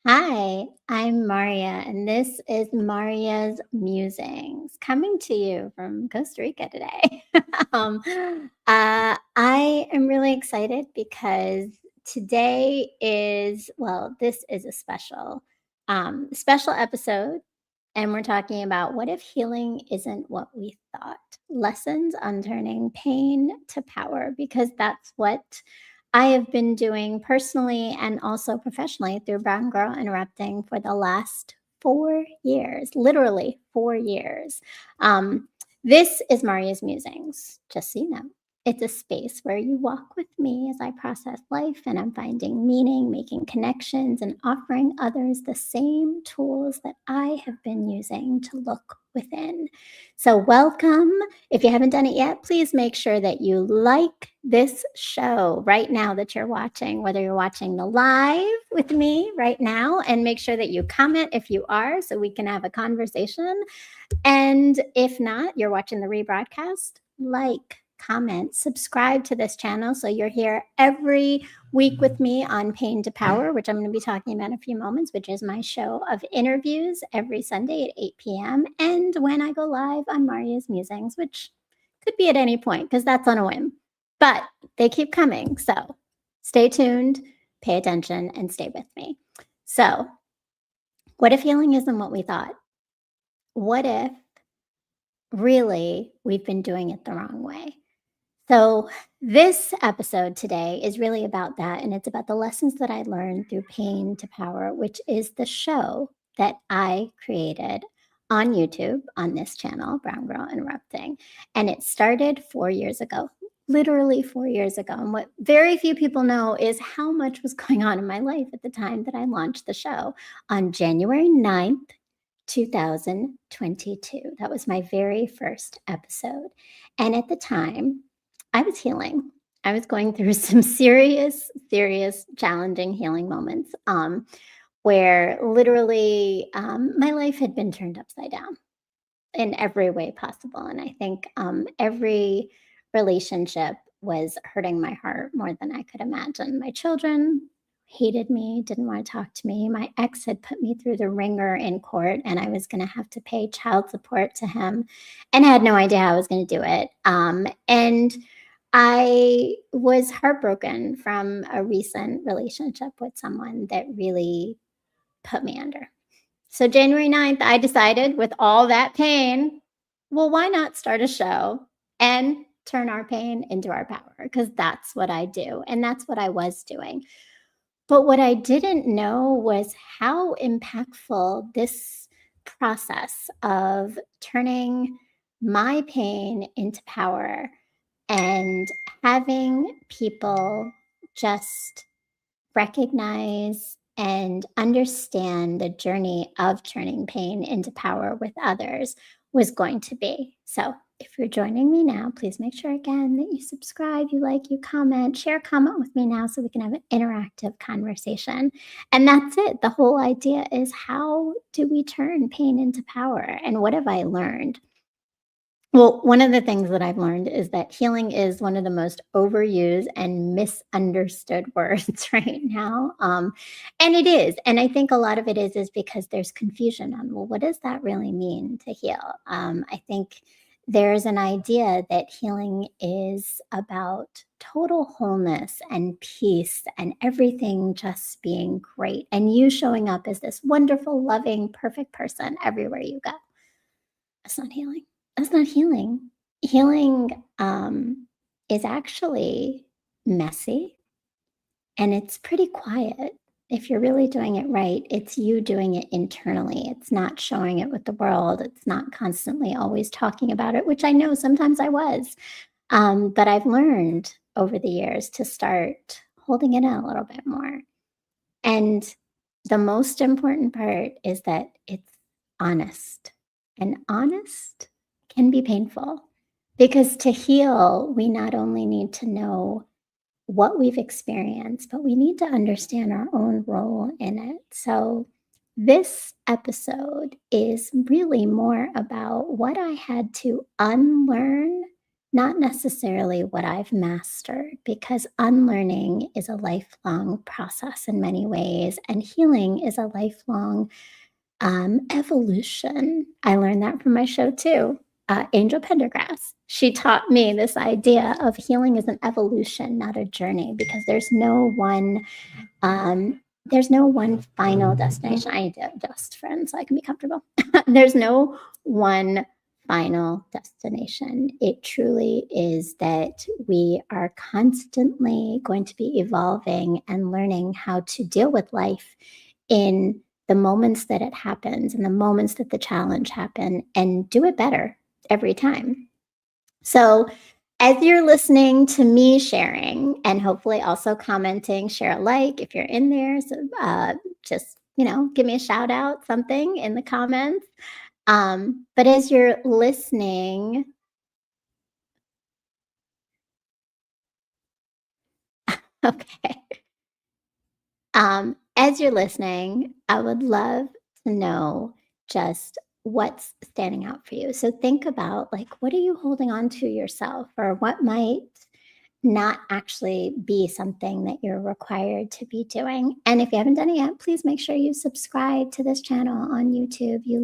Hi, I'm Marya, and this is Marya's Musings, coming to you from Costa Rica today. um, I am really excited because today this is a special episode, and we're talking about what if healing isn't what we thought? Lessons on turning pain to power, because that's what I have been doing personally and also professionally through Brown Girl Interrupting for the last 4 years, literally 4 years. Um, this is Marya's Musings, just so you know. It's a space where you walk with me as I process life and I'm finding meaning, making connections, and offering others the same tools that I have been using to look within. So, welcome. If you haven't done it yet, please make sure that you like this show right now that you're watching, whether you're watching the live with me right now, and make sure that you comment if you are so we can have a conversation. And if not, you're watching the rebroadcast, like, comment, subscribe to this channel so you're here every week with me on Pain to Power, which I'm going to be talking about in a few moments, which is my show of interviews every Sunday at 8 p.m. And when I go live on Marya's Musings, which could be at any point because that's on a whim, but they keep coming. So stay tuned, pay attention, and stay with me. So, what if healing isn't what we thought? What if really we've been doing it the wrong way? So, this episode today is really about that. And it's about the lessons that I learned through Pain to Power, which is the show that I created on YouTube on this channel, Brown Girl Interrupting. And it started 4 years ago, literally 4 years ago. And what very few people know is how much was going on in my life at the time that I launched the show on January 9th, 2022. That was my very first episode. And at the time, I was healing. I was going through some serious, challenging healing moments where literally my life had been turned upside down in every way possible. And I think every relationship was hurting my heart more than I could imagine. My children hated me, didn't want to talk to me. My ex had put me through the ringer in court, and I was going to have to pay child support to him and had no idea how I was going to do it. And I was heartbroken from a recent relationship with someone that really put me under. So January 9th, I decided with all that pain, well, why not start a show and turn our pain into our power? Because that's what I do. And that's what I was doing. But what I didn't know was how impactful this process of turning my pain into power and having people just recognize and understand the journey of turning pain into power with others was going to be. So, if you're joining me now, please make sure again that you subscribe, you like, you comment, share a comment with me now so we can have an interactive conversation. And that's it. The whole idea is how do we turn pain into power? And what have I learned? Well, one of the things that I've learned is that healing is one of the most overused and misunderstood words right now. And it is. And I think a lot of it is because there's confusion on, well, what does that really mean to heal? I think there's an idea that healing is about total wholeness and peace and everything just being great and you showing up as this wonderful, loving, perfect person everywhere you go. That's not healing. That's not healing. Healing is actually messy and it's pretty quiet. If you're really doing it right, it's you doing it internally. It's not showing it with the world. It's not constantly always talking about it, which I know sometimes I was. But I've learned over the years to start holding it in a little bit more. And the most important part is that it's honest. And honest can be painful because to heal, we not only need to know what we've experienced, but we need to understand our own role in it. So, this episode is really more about what I had to unlearn not necessarily what I've mastered, because unlearning is a lifelong process in many ways, and healing is a lifelong evolution. I learned that from my show too. Angel Pendergrass. She taught me this idea of healing as an evolution, not a journey, because there's no one final destination. I need to adjust, friends, so I can be comfortable. There's no one final destination. It truly is that we are constantly going to be evolving and learning how to deal with life in the moments that it happens and the moments that the challenge happen, and do it better every time. So as you're listening to me sharing, and hopefully also commenting, share a like if you're in there. So just, give me a shout out, something in the comments. But as you're listening, okay. As you're listening, I would love to know just what's standing out for you. So think about, like, what are you holding on to yourself, or what might not actually be something that you're required to be doing. And if you haven't done it yet, please make sure you subscribe to this channel on YouTube. You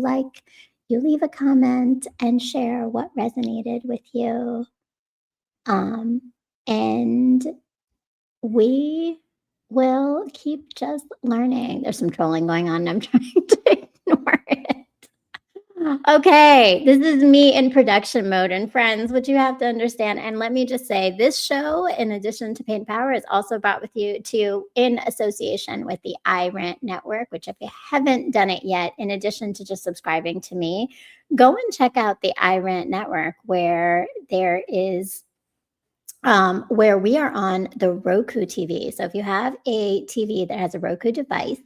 leave a comment and share what resonated with you. And we will keep just learning. There's some trolling going on, and I'm trying to ignore it. Okay, this is me in production mode. And friends, what you have to understand, and let me just say, this show, in addition to Pain Power, is also brought with you to in association with the iRant Network, which, if you haven't done it yet, in addition to just subscribing to me, go and check out the iRant Network, where there is where we are on the Roku TV. So if you have a TV that has a Roku device,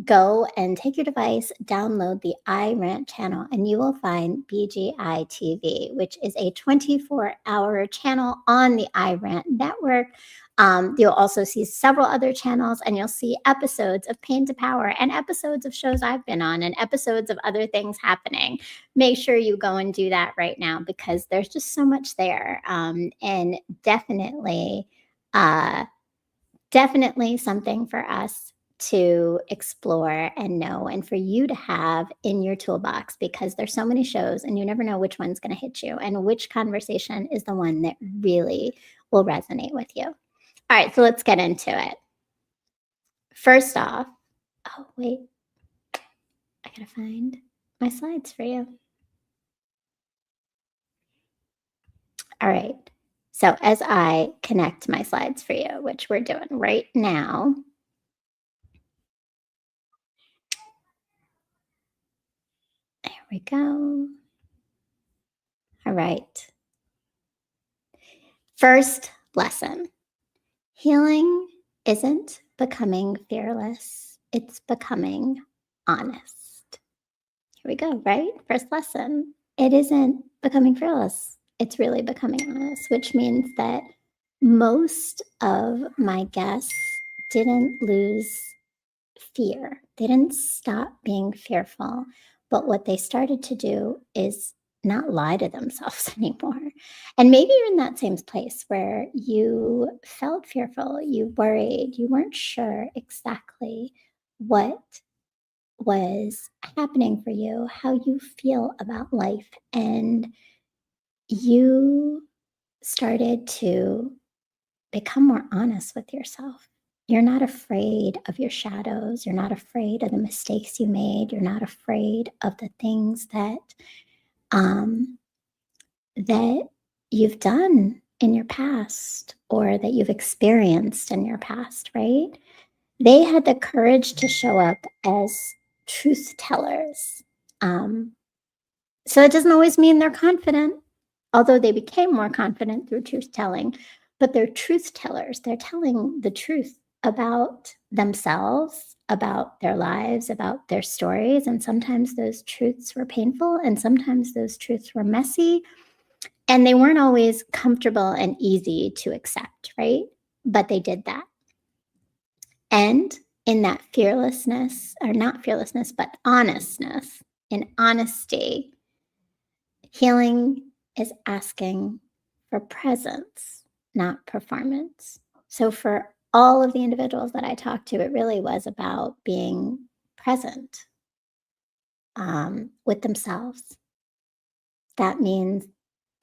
go and take your device, download the iRant channel, and you will find BGI TV, which is a 24-hour channel on the iRant network. You'll also see several other channels, and you'll see episodes of Pain to Power, and episodes of shows I've been on, and episodes of other things happening. Make sure you go and do that right now, because there's just so much there. And definitely something for us to explore and know, and for you to have in your toolbox, because there's so many shows and you never know which one's going to hit you and which conversation is the one that really will resonate with you. All right, so let's get into it. First off, oh, wait, I gotta find my slides for you. All right, so as I connect my slides for you, which we're doing right now, there we go. All right. First lesson: healing isn't becoming fearless, it's becoming honest. Here we go, right? First lesson. It isn't becoming fearless, it's really becoming honest, which means that most of my guests didn't lose fear. They didn't stop being fearful. But what they started to do is not lie to themselves anymore. And maybe you're in that same place where you felt fearful, you worried, you weren't sure exactly what was happening for you, how you feel about life. And you started to become more honest with yourself. You're not afraid of your shadows. You're not afraid of the mistakes you made. You're not afraid of the things um, that you've done in your past, or that you've experienced in your past, right? They had the courage to show up as truth tellers. So it doesn't always mean they're confident, although they became more confident through truth telling, but they're truth tellers. They're telling the truth about themselves, about their lives, about their stories. And sometimes those truths were painful, and sometimes those truths were messy, and they weren't always comfortable and easy to accept, right? But they did that. And in that fearlessness, or not fearlessness, but honestness, in honesty, healing is asking for presence, not performance. So for all of the individuals that I talked to, it really was about being present with themselves. That means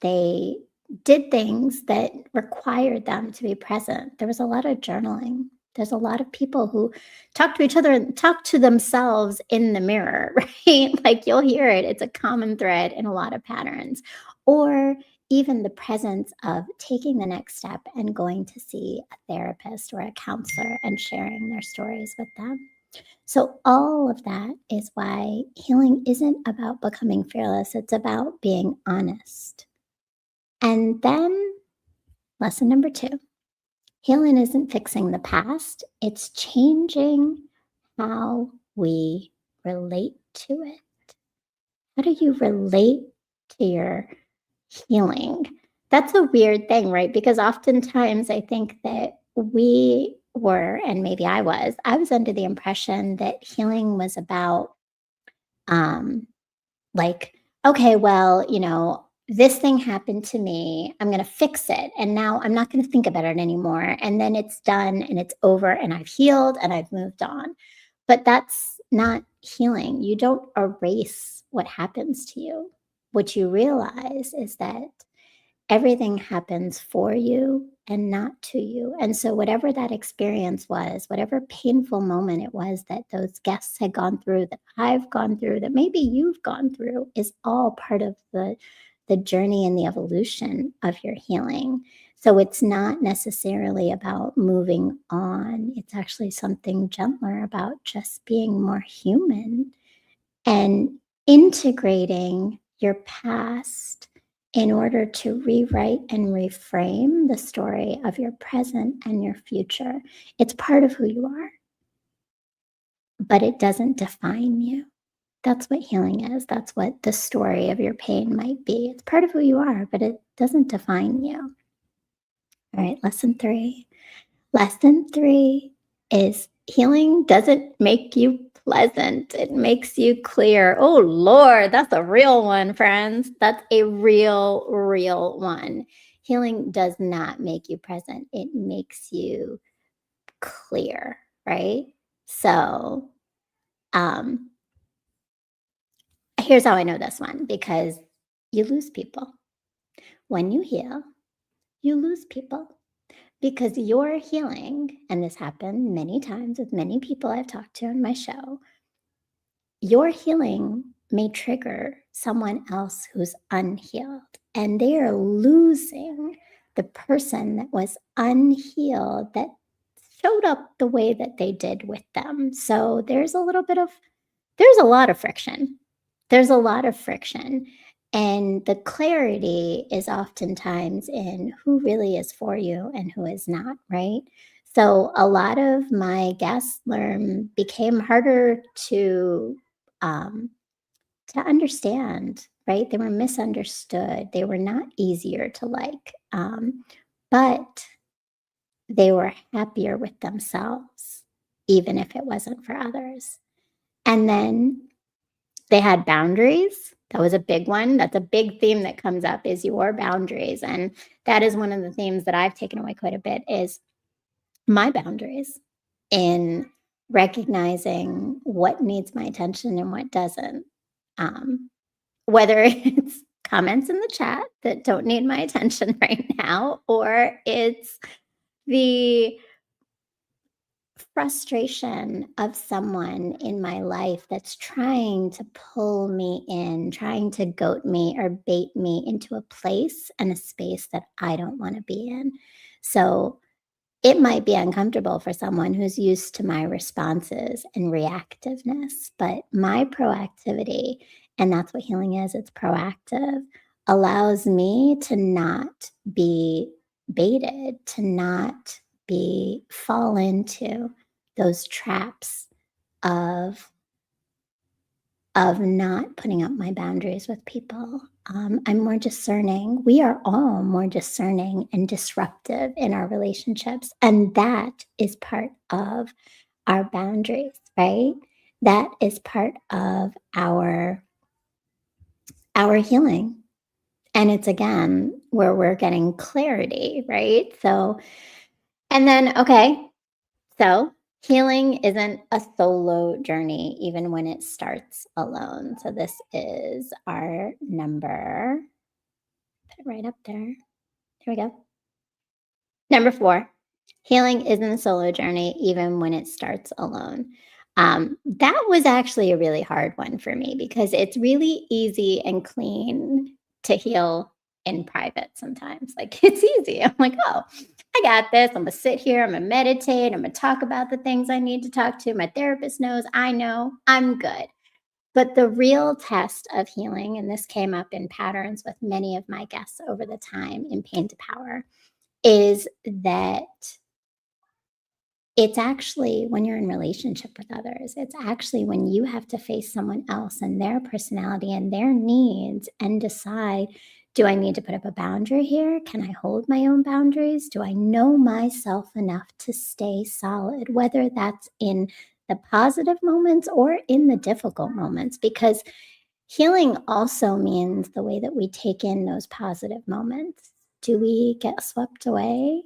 they did things that required them to be present. There was a lot of journaling. There's a lot of people who talk to each other and talk to themselves in the mirror, right? Like you'll hear it. It's a common thread in a lot of patterns. Or even the presence of taking the next step and going to see a therapist or a counselor and sharing their stories with them. So, all of that is why healing isn't about becoming fearless, it's about being honest. And then, lesson number two, healing isn't fixing the past, it's changing how we relate to it. How do you relate to your healing? That's a weird thing, right? Because oftentimes I think that we were, and maybe I was under the impression that healing was about um like, okay, well, this thing happened to me. I'm going to fix it. And now I'm not going to think about it anymore. And then it's done and it's over and I've healed and I've moved on. But that's not healing. You don't erase what happens to you. What you realize is that everything happens for you and not to you. And so, whatever that experience was, whatever painful moment it was that those guests had gone through, that I've gone through, that maybe you've gone through, is all part of the journey and the evolution of your healing. So, it's not necessarily about moving on, it's actually something gentler about just being more human and integrating your past in order to rewrite and reframe the story of your present and your future. It's part of who you are, but it doesn't define you. That's what healing is. That's what the story of your pain might be. It's part of who you are, but it doesn't define you. All right, lesson three. Lesson three is healing doesn't make you pleasant. It makes you clear. Oh, Lord, that's a real one, friends. That's a real one. Healing does not make you present, it makes you clear, right? So, um, here's how I know this one because you lose people. When you heal, you lose people. Because your healing, and this happened many times with many people I've talked to on my show, your healing may trigger someone else who's unhealed, and they are losing the person that was unhealed that showed up the way that they did with them. So there's a lot of friction. There's a lot of friction. And the clarity is oftentimes in who really is for you and who is not, right? So a lot of my guest learn became harder um, to understand, right? They were misunderstood. They were not easier to like, but they were happier with themselves, even if it wasn't for others. And then they had boundaries. That was a big one. That's a big theme that comes up is your boundaries. And that is one of the themes that I've taken away quite a bit is my boundaries in recognizing what needs my attention and what doesn't. Whether it's comments in the chat that don't need my attention right now, or it's the frustration of someone in my life that's trying to pull me in, trying to goat me or bait me into a place and a space that I don't want to be in. So it might be uncomfortable for someone who's used to my responses and reactiveness, but my proactivity, and that's what healing is, it's proactive, allows me to not be baited, to not be fall into those traps of not putting up my boundaries with people. I'm more discerning. We are all more discerning and disruptive in our relationships. And that is part of our boundaries, right? That is part of our healing. And it's again where we're getting clarity, right? So, and then, okay, so healing isn't a solo journey, even when it starts alone. So this is our number, put it right up there. Here we go. Number 4, healing isn't a solo journey, even when it starts alone. That was actually a really hard one for me because it's really easy and clean to heal in private sometimes. Like it's easy. I'm like, oh, I got this. I'm gonna sit here. I'm gonna meditate. I'm gonna talk about the things I need to talk to. My therapist knows. I know. I'm good. But the real test of healing, and this came up in patterns with many of my guests over the time in Pain to Power, is that it's actually when you're in relationship with others, it's actually when you have to face someone else and their personality and their needs and decide, do I need to put up a boundary here? Can I hold my own boundaries? Do I know myself enough to stay solid, whether that's in the positive moments or in the difficult moments? Because healing also means the way that we take in those positive moments. Do we get swept away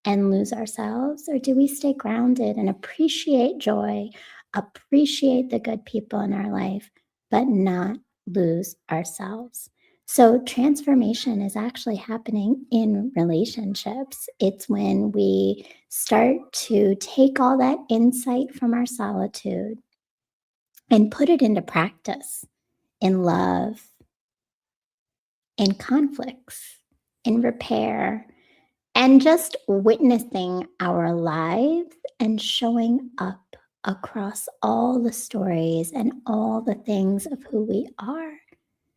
and lose ourselves? Or do we stay grounded and appreciate joy, appreciate the good people in our life, but not lose ourselves? So, transformation is actually happening in relationships. It's when we start to take all that insight from our solitude and put it into practice in love, in conflicts, in repair, and just witnessing our lives and showing up across all the stories and all the things of who we are.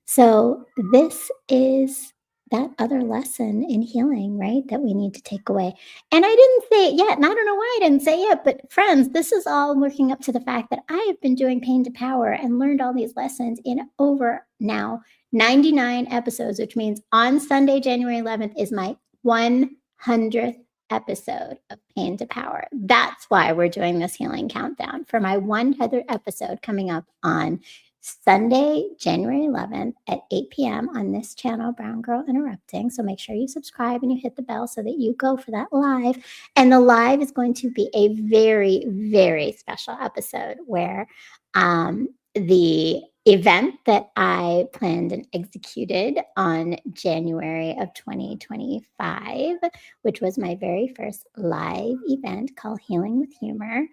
So, this is that other lesson in healing, right? That we need to take away. And I didn't say it yet, and I don't know why I didn't say it, but friends, this is all working up to the fact that I have been doing Pain to Power and learned all these lessons in over now 99 episodes, which means on Sunday, January 11th, is my 100th episode of Pain to Power. That's why we're doing this healing countdown for my 100th episode coming up on Sunday, January 11th at 8 p.m. on this channel, Brown Girl Interrupting. So make sure you subscribe and you hit the bell so that you go for that live. And the live is going to be a very, very special episode where the event that I planned and executed on January of 2025, which was my very first live event called Healing with Humor,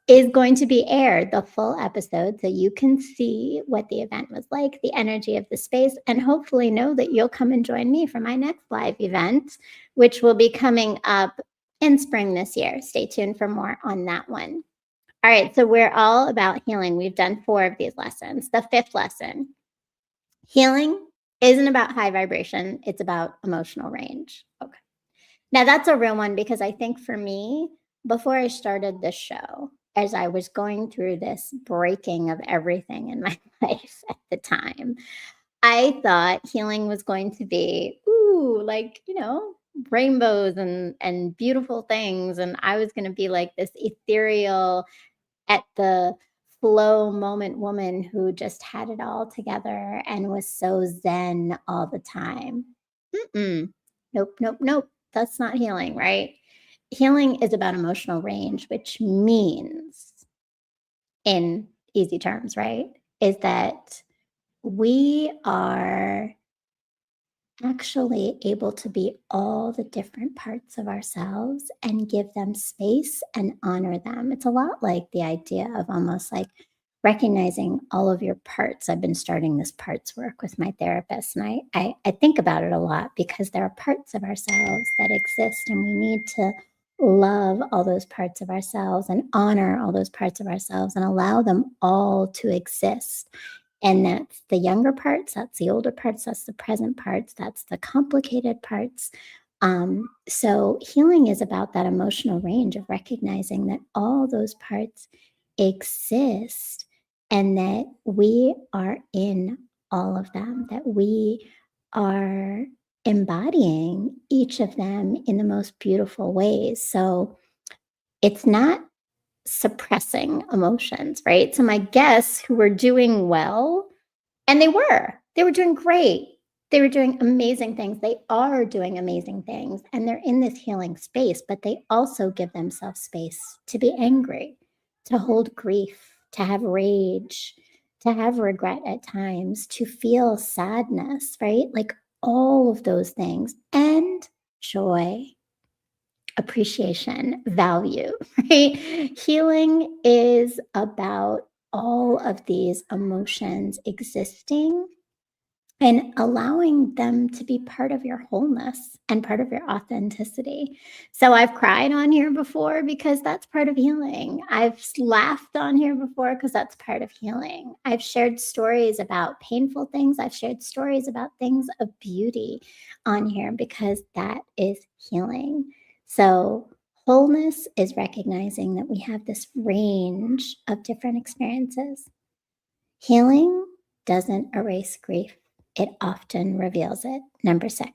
is going to be aired, the full episode, so you can see what the event was like, the energy of the space, and hopefully know that you'll come and join me for my next live event, which will be coming up in spring this year. Stay tuned for more on that one. All right, so we're all about healing. We've done 4 of these lessons. The 5th lesson, healing isn't about high vibration, it's about emotional range. Okay. Now that's a real one because I think for me, before I started this show, as I was going through this breaking of everything in my life at the time, I thought healing was going to be, ooh, like, rainbows and beautiful things. And I was going to be like this ethereal, at the flow moment woman who just had it all together and was so zen all the time. Mm-mm. Nope, nope, nope. That's not healing, right? Healing is about emotional range, which means, in easy terms, right, is that we are actually able to be all the different parts of ourselves and give them space and honor them. It's a lot like the idea of almost like recognizing all of your parts. I've been starting this parts work with my therapist, and I think about it a lot because there are parts of ourselves that exist, and we need to love all those parts of ourselves and honor all those parts of ourselves and allow them all to exist. And that's the younger parts, that's the older parts, that's the present parts, that's the complicated parts. So healing is about that emotional range of recognizing that all those parts exist and that we are in all of them, that we are embodying each of them in the most beautiful ways. So it's not suppressing emotions, right? So my guests who were doing well, and they were doing great. They were doing amazing things. They are doing amazing things, and they're in this healing space, but they also give themselves space to be angry, to hold grief, to have rage, to have regret at times, to feel sadness, right? Like all of those things, and joy, appreciation, value, right? Healing is about all of these emotions existing and allowing them to be part of your wholeness and part of your authenticity. So I've cried on here before because that's part of healing. I've laughed on here before because that's part of healing. I've shared stories about painful things. I've shared stories about things of beauty on here because that is healing. So wholeness is recognizing that we have this range of different experiences. Healing doesn't erase grief, it often reveals it. Number 6,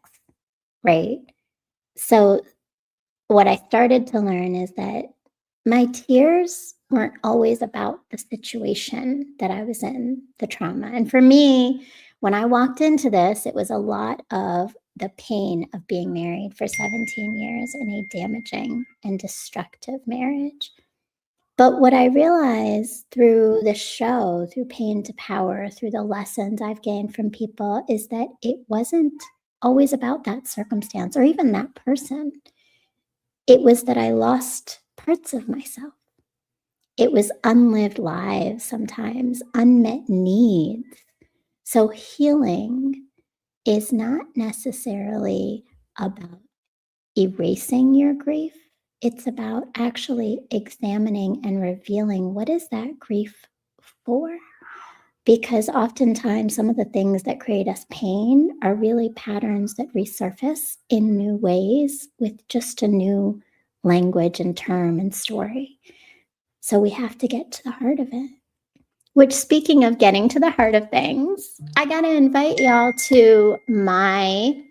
right? So, what I started to learn is that my tears weren't always about the situation that I was in, the trauma. And for me, when I walked into this, it was a lot of the pain of being married for 17 years in a damaging and destructive marriage. But what I realized through the show, through Pain to Power, through the lessons I've gained from people, is that it wasn't always about that circumstance or even that person. It was that I lost parts of myself. It was unlived lives sometimes, unmet needs. So healing is not necessarily about erasing your grief. It's about actually examining and revealing what is that grief for? Because oftentimes some of the things that create us pain are really patterns that resurface in new ways with just a new language and term and story. So we have to get to the heart of it. Which, speaking of getting to the heart of things, I got to invite y'all to my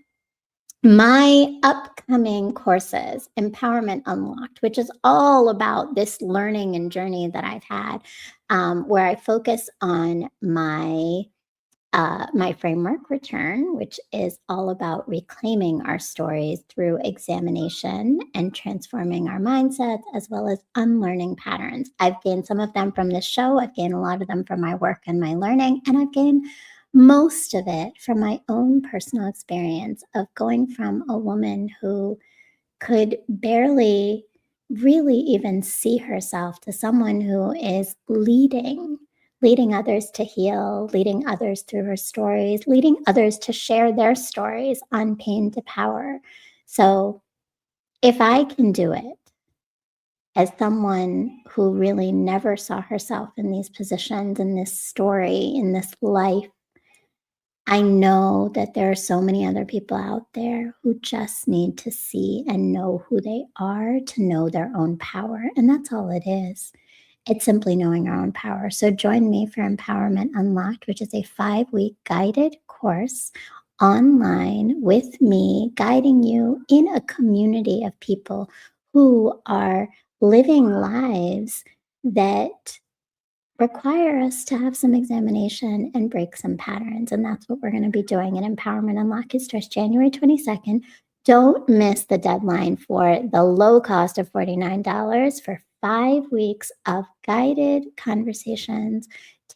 upcoming courses, Empowerment Unlocked, which is all about this learning and journey that I've had, where I focus on my framework return, which is all about reclaiming our stories through examination and transforming our mindsets, as well as unlearning patterns. I've gained some of them from this show. I've gained a lot of them from my work and my learning, and I've gained most of it from my own personal experience of going from a woman who could barely really even see herself to someone who is leading others to heal, leading others through her stories, leading others to share their stories on Pain to Power. So if I can do it as someone who really never saw herself in these positions, in this story, in this life, I know that there are so many other people out there who just need to see and know who they are, to know their own power. And that's all it is. It's simply knowing our own power. So join me for Empowerment Unlocked, which is a 5-week guided course online with me, guiding you in a community of people who are living lives that require us to have some examination and break some patterns. And that's what we're going to be doing at Empowerment Unlock. It starts January 22nd. Don't miss the deadline for the low cost of $49 for 5 weeks of guided conversations,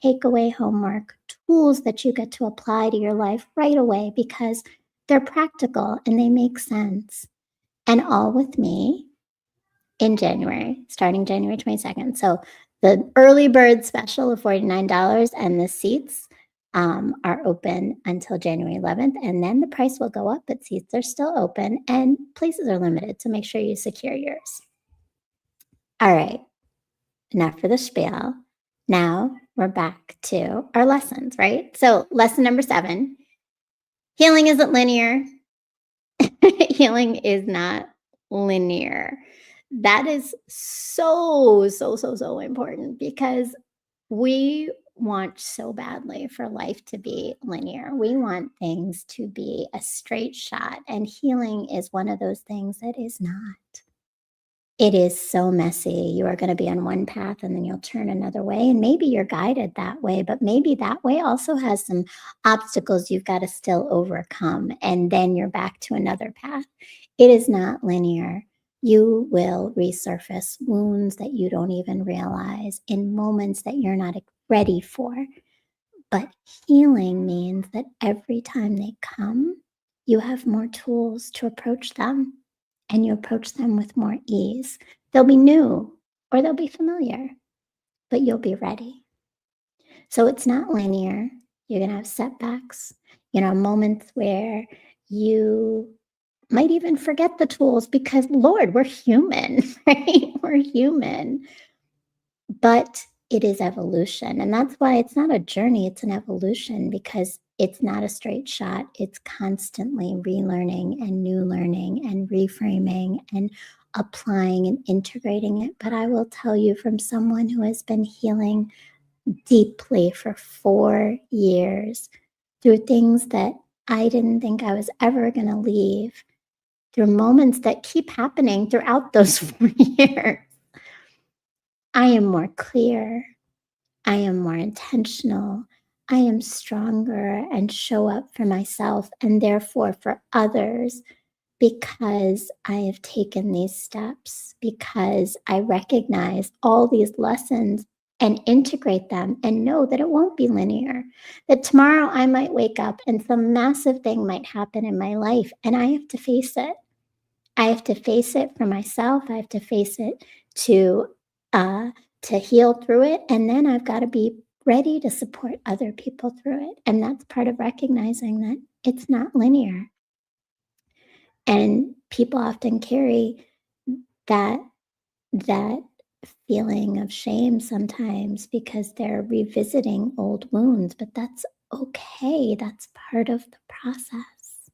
takeaway homework, tools that you get to apply to your life right away because they're practical and they make sense. And all with me in January, starting January 22nd. So the early bird special of $49 and the seats are open until January 11th. And then the price will go up, but seats are still open and places are limited. So make sure you secure yours. All right, enough for the spiel. Now we're back to our lessons, right? So lesson number 7, healing isn't linear. Healing is not linear. That is so important because we want so badly for life to be linear. We want things to be a straight shot, and healing is one of those things that is not. It is so messy. You are going to be on one path and then you'll turn another way. And maybe you're guided that way, but maybe that way also has some obstacles you've got to still overcome. And then you're back to another path. It is not linear. You will resurface wounds that you don't even realize in moments that you're not ready for. But healing means that every time they come, you have more tools to approach them, and you approach them with more ease. They'll be new or they'll be familiar, but you'll be ready. So it's not linear. You're going to have setbacks, moments where you might even forget the tools because, Lord, we're human, right? We're human. But it is evolution. And that's why it's not a journey, it's an evolution, because it's not a straight shot. It's constantly relearning and new learning and reframing and applying and integrating it. But I will tell you, from someone who has been healing deeply for 4 years through things that I didn't think I was ever going to leave, through moments that keep happening throughout those 4 years, I am more clear. I am more intentional. I am stronger and show up for myself and therefore for others, because I have taken these steps, because I recognize all these lessons and integrate them and know that it won't be linear, that tomorrow I might wake up and some massive thing might happen in my life and I have to face it. I have to face it for myself. I have to face it to heal through it. And then I've got to be ready to support other people through it. And that's part of recognizing that it's not linear. And people often carry that feeling of shame sometimes because they're revisiting old wounds, but that's okay. That's part of the process.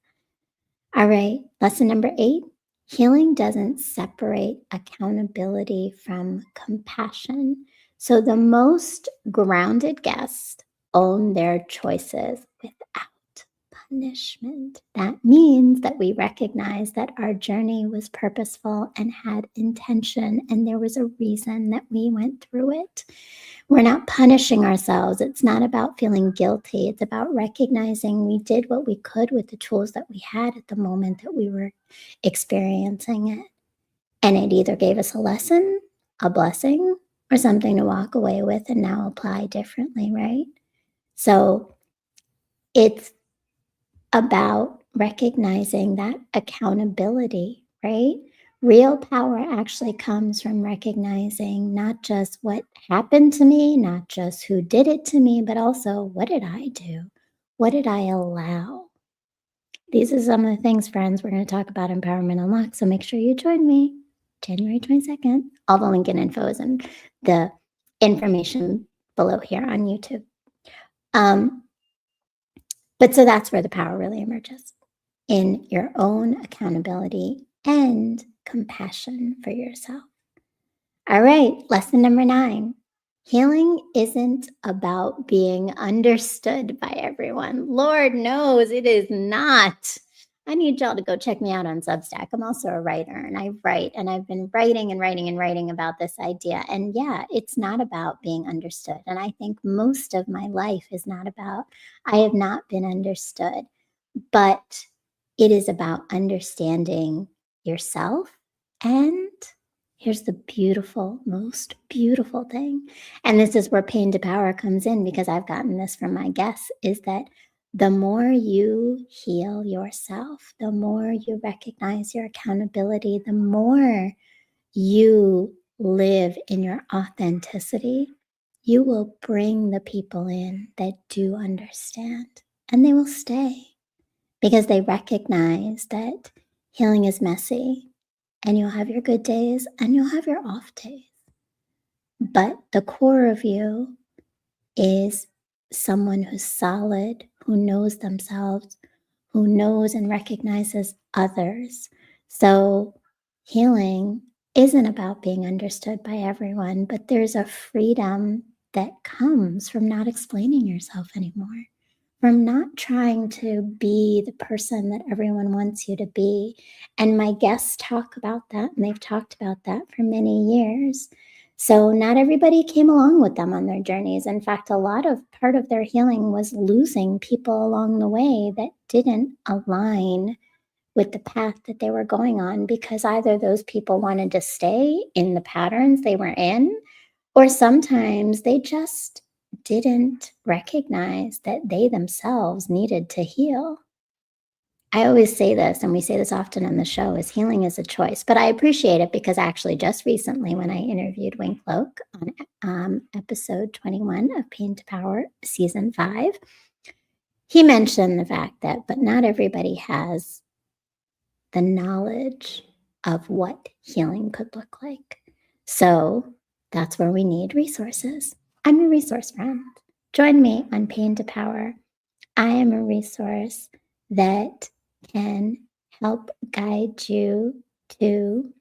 All right, lesson number 8. Healing doesn't separate accountability from compassion. So the most grounded guests own their choices without punishment. That means that we recognize that our journey was purposeful and had intention, and there was a reason that we went through it. We're not punishing ourselves. It's not about feeling guilty. It's about recognizing we did what we could with the tools that we had at the moment that we were experiencing it. And it either gave us a lesson, a blessing, or something to walk away with and now apply differently, right? So it's about recognizing that accountability, right? Real power actually comes from recognizing not just what happened to me, not just who did it to me, but also what did I do? What did I allow? These are some of the things, friends, we're going to talk about Empowerment Unlocked. So make sure you join me January 22nd. All the link and info is in the information below here on YouTube. But so that's where the power really emerges, in your own accountability and compassion for yourself. All right, lesson number 9. Healing isn't about being understood by everyone. Lord knows it is not. I need y'all to go check me out on Substack. I'm also a writer, and I write, and I've been writing and writing and writing about this idea. And yeah, it's not about being understood. And I think most of my life is not about, I have not been understood, but it is about understanding yourself. And here's the beautiful, most beautiful thing. And this is where pain to power comes in, because I've gotten this from my guests, is that the more you heal yourself, the more you recognize your accountability, the more you live in your authenticity, you will bring the people in that do understand, and they will stay because they recognize that healing is messy, and you'll have your good days and you'll have your off days. But the core of you is someone who's solid, who knows themselves, who knows and recognizes others. So healing isn't about being understood by everyone, but there's a freedom that comes from not explaining yourself anymore, from not trying to be the person that everyone wants you to be. And my guests talk about that, and they've talked about that for many years. So not everybody came along with them on their journeys. In fact, part of their healing was losing people along the way that didn't align with the path that they were going on, because either those people wanted to stay in the patterns they were in, or sometimes they just didn't recognize that they themselves needed to heal. I always say this, and we say this often on the show, is healing is a choice. But I appreciate it because actually just recently when I interviewed Wink Loke on episode 21 of Pain to Power, season 5, he mentioned the fact that, but not everybody has the knowledge of what healing could look like. So that's where we need resources. I'm a resource friend. Join me on Pain to Power. I am a resource that can help guide you to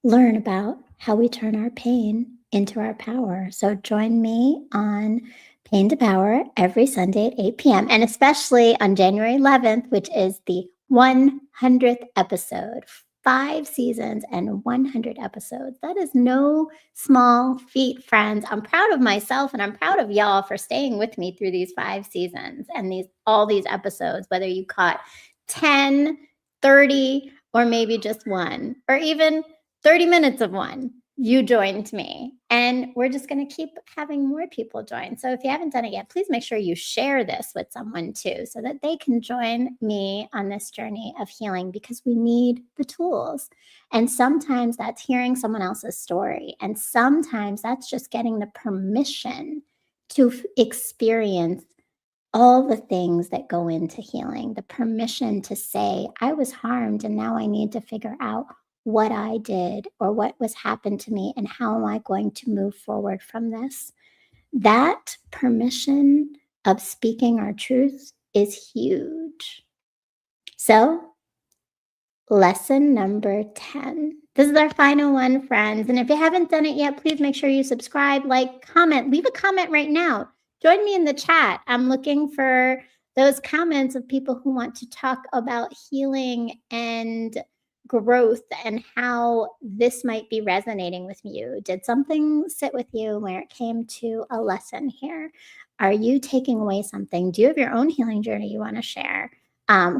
learn about how we turn our pain into our power. So join me on Pain to Power every Sunday at 8 p.m. and especially on January 11th, which is the 100th episode. 5 seasons and 100 episodes. That is no small feat, friends. I'm proud of myself and I'm proud of y'all for staying with me through these 5 seasons and all these episodes, whether you caught 10, 30, or maybe just one, or even 30 minutes of one. You joined me, and we're just going to keep having more people join. So if you haven't done it yet, please make sure you share this with someone too, so that they can join me on this journey of healing, because we need the tools. And sometimes that's hearing someone else's story. And sometimes that's just getting the permission to experience all the things that go into healing, the permission to say, I was harmed and now I need to figure out what I did or what was happened to me and how am I going to move forward from this. That permission of speaking our truth is huge. So, lesson number 10. This is our final one, friends. And if you haven't done it yet, please make sure you subscribe, like, comment, leave a comment right now. Join me in the chat. I'm looking for those comments of people who want to talk about healing and growth and how this might be resonating with you. Did something sit with you where it came to a lesson here? Are you taking away something? Do you have your own healing journey you want to share?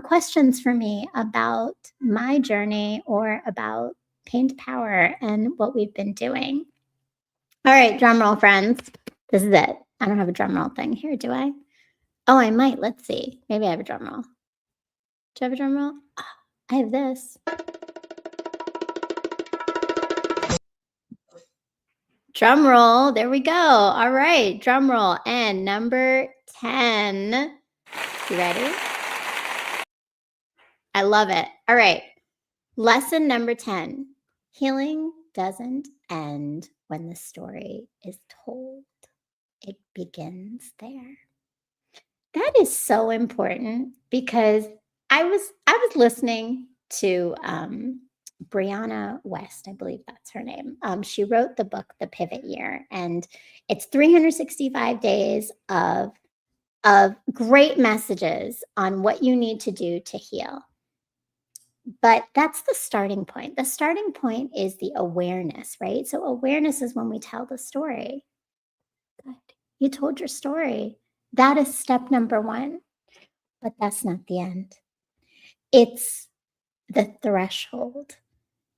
Questions for me about my journey or about Pain to Power and what we've been doing. All right, drum roll, friends. This is it. I don't have a drum roll thing here, do I? Oh, I might. Let's see. Maybe I have a drum roll. Do you have a drum roll? Oh, I have this. Drum roll. There we go. All right, drum roll. And number 10. You ready? I love it. All right. Lesson number 10. Healing doesn't end when the story is told. It begins there. That is so important, because I was listening to Brianna West, I believe that's her name. She wrote the book The Pivot Year, and it's 365 days of great messages on what you need to do to heal. But that's the starting point. The starting point is the awareness, right? So awareness is when we tell the story. Good. You told your story. That is step number 1. But that's not the end. It's the threshold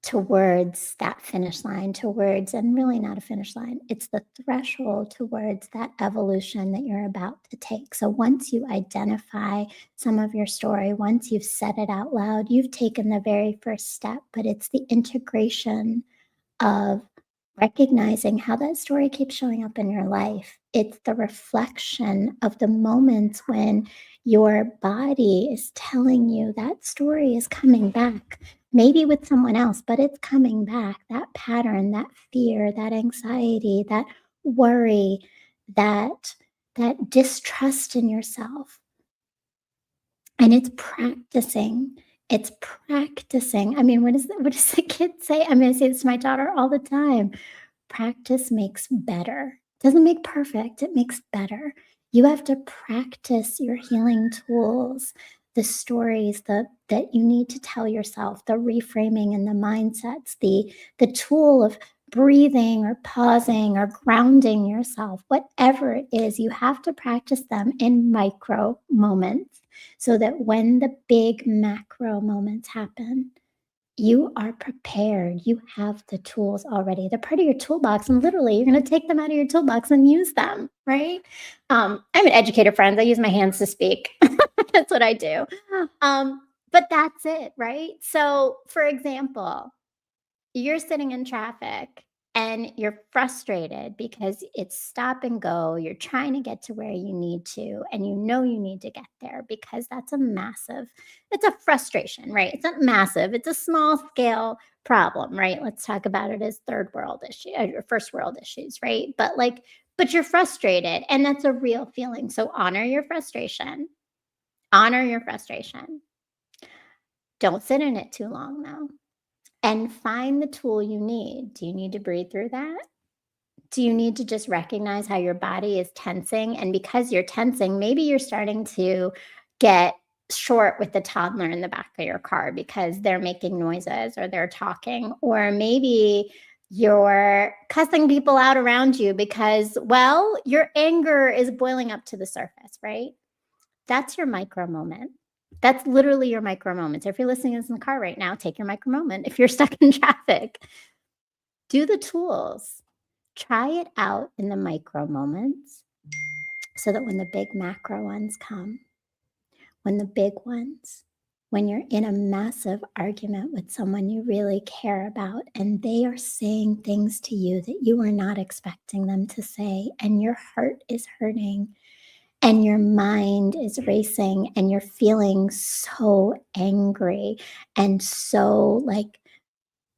towards that finish line, and really not a finish line. It's the threshold towards that evolution that you're about to take. So once you identify some of your story, once you've said it out loud, you've taken the very first step, but it's the integration of recognizing how that story keeps showing up in your life. It's the reflection of the moments when your body is telling you that story is coming back, maybe with someone else, but it's coming back. That pattern, that fear, that anxiety, that worry, that distrust in yourself. And it's practicing. It's practicing. I mean, what does the kid say? I mean, I say this to my daughter all the time. Practice makes better. It doesn't make perfect. It makes better. You have to practice your healing tools, the stories that you need to tell yourself, the reframing and the mindsets, the tool of breathing or pausing or grounding yourself, whatever it is, you have to practice them in micro moments so that when the big macro moments happen, you are prepared. You have the tools already. They're part of your toolbox, and literally, you're going to take them out of your toolbox and use them, right? I'm an educator, friends. I use my hands to speak. That's what I do. But that's it, right? So, for example, you're sitting in traffic and you're frustrated because it's stop and go. You're trying to get to where you need to, and you know you need to get there because that's a massive, it's a frustration, right? It's not massive, it's a small scale problem, right? Let's talk about it as third world issue or first world issues, right? But you're frustrated, and that's a real feeling. So honor your frustration. Honor your frustration. Don't sit in it too long though. And find the tool you need. Do you need to breathe through that? Do you need to just recognize how your body is tensing? And because you're tensing, maybe you're starting to get short with the toddler in the back of your car because they're making noises or they're talking. Or maybe you're cussing people out around you because, well, your anger is boiling up to the surface, right? That's your micro moment. That's literally your micro moment. So if you're listening to this in the car right now, take your micro moment. If you're stuck in traffic, do the tools. Try it out in the micro moments so that when the big macro ones come, when the big ones, when you're in a massive argument with someone you really care about and they are saying things to you that you were not expecting them to say, and your heart is hurting and your mind is racing and you're feeling so angry and so like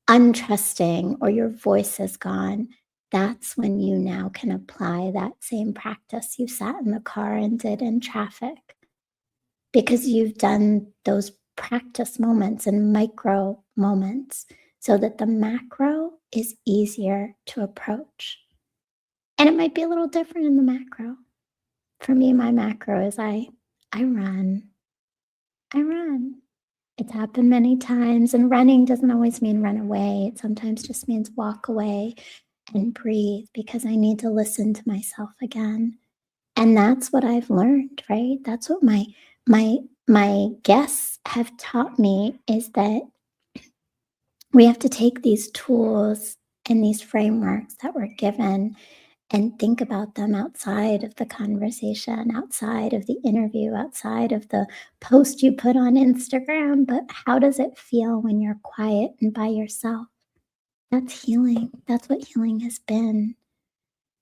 untrusting, or your voice is gone, that's when you now can apply that same practice you sat in the car and did in traffic, because you've done those practice moments and micro moments so that the macro is easier to approach. And it might be a little different in the macro. For me, my macro is I run. I run. It's happened many times, and running doesn't always mean run away. It sometimes just means walk away and breathe because I need to listen to myself again. And that's what I've learned, right? That's what my guests have taught me, is that we have to take these tools and these frameworks that we're given and think about them outside of the conversation, outside of the interview, outside of the post you put on Instagram. But how does it feel when you're quiet and by yourself? That's healing. That's what healing has been.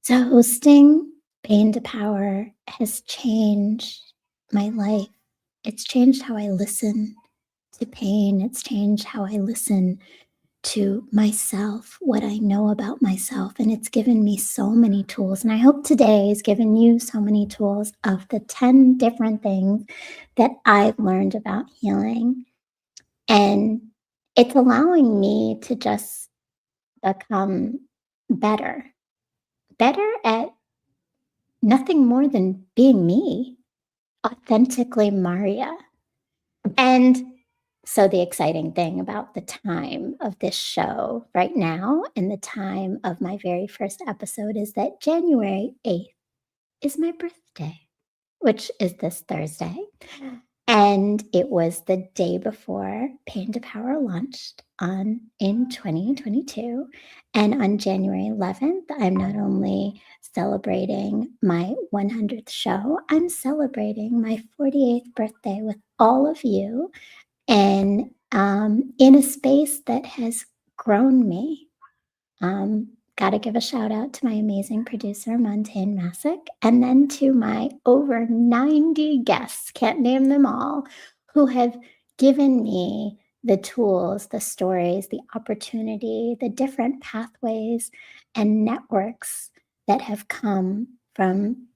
So hosting Pain to Power has changed my life. It's changed how I listen to pain. It's changed how I listen to myself, what I know about myself. And it's given me so many tools. And I hope today has given you so many tools of the 10 different things that I've learned about healing. And it's allowing me to just become better at nothing more than being me, authentically Marya. And so the exciting thing about the time of this show right now and the time of my very first episode is that January 8th is my birthday, which is this Thursday. And it was the day before Pain to Power launched in 2022. And on January 11th, I'm not only celebrating my 100th show, I'm celebrating my 48th birthday with all of you, and in a space that has grown me. Got to give a shout out to my amazing producer, Montaigne Massick, and then to my over 90 guests, can't name them all, who have given me the tools, the stories, the opportunity, the different pathways and networks that have come from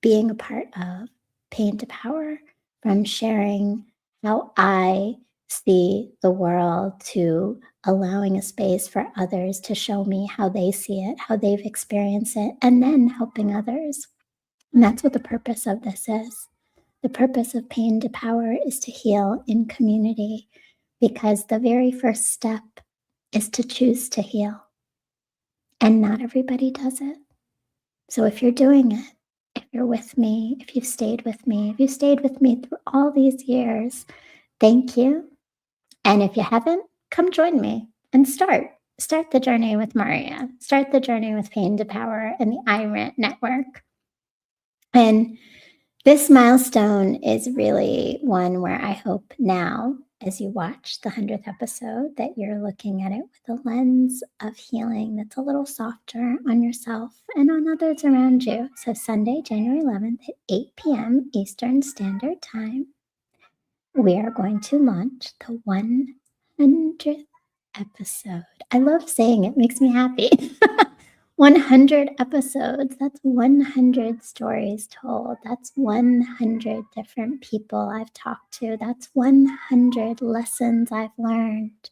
being a part of Pain to Power, from sharing how I see the world, to allowing a space for others to show me how they see it, how they've experienced it, and then helping others. And that's what the purpose of this is. The purpose of Pain to Power is to heal in community, because the very first step is to choose to heal. And not everybody does it. So if you're doing it, if you're with me, if you've stayed with me through all these years, thank you. And if you haven't, come join me and start the journey with Marya, start the journey with Pain to Power and the iRant network. And this milestone is really one where I hope now, as you watch the 100th episode, that you're looking at it with a lens of healing that's a little softer on yourself and on others around you. So Sunday, January 11th at 8 p.m. Eastern Standard Time, we are going to launch the 100th episode. I love saying it, makes me happy. 100 episodes, that's 100 stories told. That's 100 different people I've talked to. That's 100 lessons I've learned.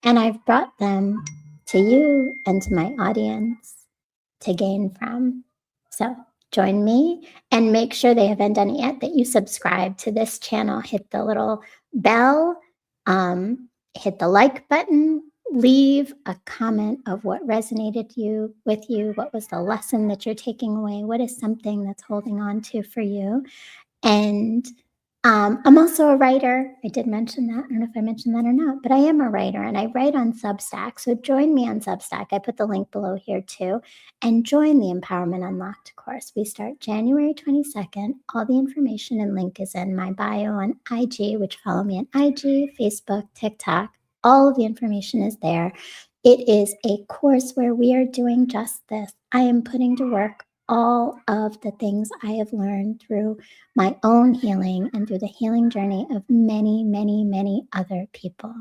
And I've brought them to you and to my audience to gain from. So join me, and make sure they haven't done it yet, that you subscribe to this channel. Hit the little bell, hit the like button, leave a comment of what resonated with you, what was the lesson that you're taking away, what is something that's holding on to for you. And I'm also a writer. I did mention that. I don't know if I mentioned that or not, but I am a writer, and I write on Substack. So join me on Substack. I put the link below here too. And join the Empowerment Unlocked course. We start January 22nd. All the information and link is in my bio on IG, which follow me on IG, Facebook, TikTok. All of the information is there. It is a course where we are doing just this. I am putting to work all of the things I have learned through my own healing and through the healing journey of many, many, many other people,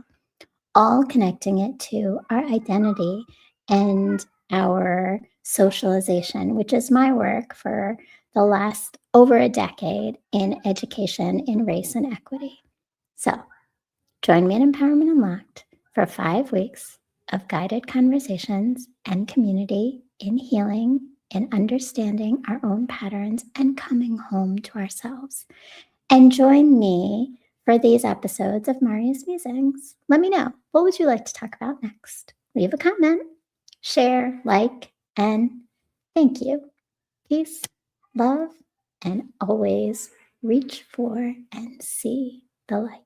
all connecting it to our identity and our socialization, which is my work for the last over a decade in education in race and equity. So join me at Empowerment Unlocked for 5 weeks of guided conversations and community in healing and understanding our own patterns and coming home to ourselves. And join me for these episodes of Marya's Musings. Let me know, what would you like to talk about next? Leave a comment, share, like, and thank you. Peace, love, and always reach for and see the light.